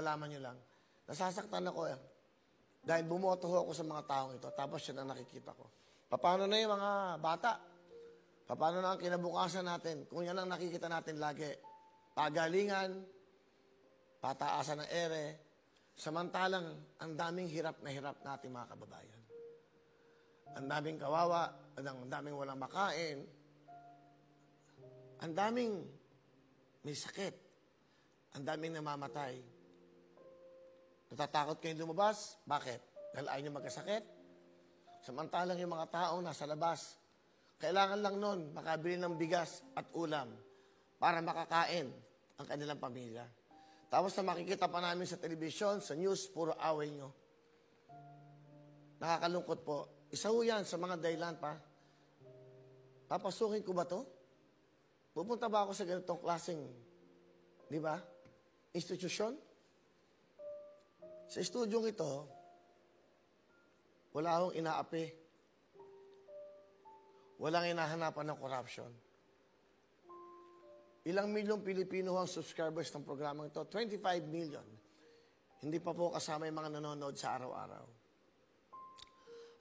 malaman nyo lang. Nasasaktan ako eh. Dahil bumoto ako sa mga taong ito, tapos yan ang nakikita ko. Paano na yung mga bata? Paano na ang kinabukasan natin? Kung yan ang nakikita natin lagi, pagalingan, pataasan ng ere, samantalang ang daming hirap na hirap natin mga kababayan. Ang daming kawawa, ang daming walang makain, ang daming may sakit, ang daming namamatay. Natatakot kayong lumabas? Bakit? Dahil ayaw nyo magkasakit? Samantalang yung mga taong nasa labas, kailangan lang nun makabili ng bigas at ulam para makakain ang kanilang pamilya. Tapos na makikita pa namin sa telebisyon, sa news, puro away nyo. Nakakalungkot po. Isa ho yan sa mga dahilan pa. Papasukin ko ba to? Pupunta ba ako sa ganitong klaseng, di ba, institusyon? Sa estudyong ito, wala akong inaapi. Walang hinahanapan ng corruption. Ilang milyong Pilipino ang subscribers ng programang ito? 25 million. Hindi pa po kasama yung mga nanonood sa araw-araw.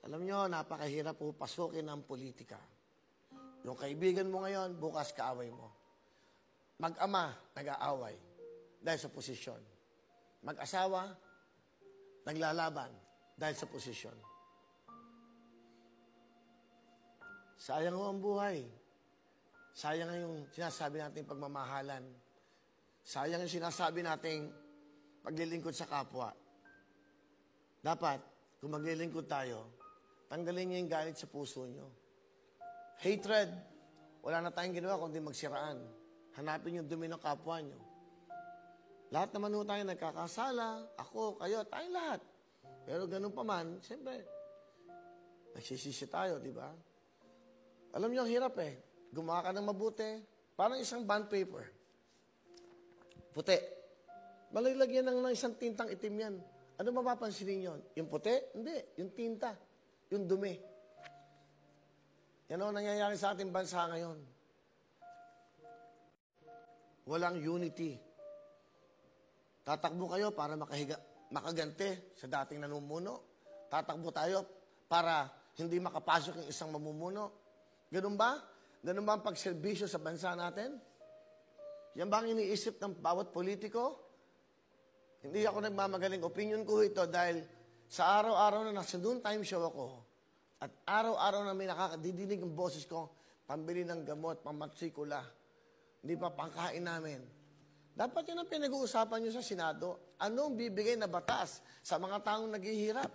Alam nyo, napakahirap po pasukin ng politika. Yung kaibigan mo ngayon, bukas kaaway mo. Mag-ama, nag-aaway dahil sa posisyon. Mag-asawa, naglalaban dahil sa posisyon. Sayang ho ang buhay. Sayang yung sinasabi nating pagmamahalan. Sayang yung sinasabi nating paglilingkod sa kapwa. Dapat, kung maglilingkod tayo, tanggalin niyo yung galit sa puso niyo. Hatred, wala na tayong ginawa kundi magsiraan. Hanapin yung dumi ng kapwa niyo. Lahat naman ho tayo nagkakasala, ako, kayo, tayong lahat. Pero ganun pa man, siyempre, nagsisisi tayo, di ba? Alam niyo, ang hirap eh. Gumawa ka ng mabuti, parang isang bond paper. Puti. Malalagyan ng isang tintang itim yan. Ano mapapansin niyo? Yung puti? Hindi. Yung tinta. Yung dumi. Yan ang nangyayari sa ating bansa ngayon. Walang unity. Tatakbo kayo para makagante sa dating namumuno. Tatakbo tayo para hindi makapasok yung isang mamumuno. Ganun ba? Ganun ba ang pagserbisyo sa bansa natin? Yan ba ang iniisip ng bawat politiko? Hindi ako nagmamagaling. Opinion ko ito dahil sa araw-araw na nasa noon time show ako at araw-araw na may nakakadidinig ang boses ko, pambili ng gamot, pamatsikula, hindi pa pangkain namin. Dapat yun ang pinag-uusapan nyo sa Senado. Anong bibigay na batas sa mga taong naghihirap?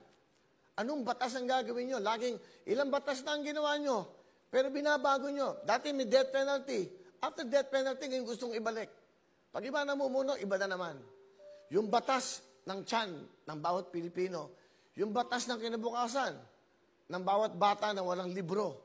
Anong batas ang gagawin nyo? Laging, ilang batas na ang ginawa nyo? Pero binabago nyo. Dati may death penalty. After death penalty, ngayon gustong ibalik. Pag iba namumuno, iba na naman. Yung batas ng tiyan ng bawat Pilipino, yung batas ng kinabukasan ng bawat bata na walang libro,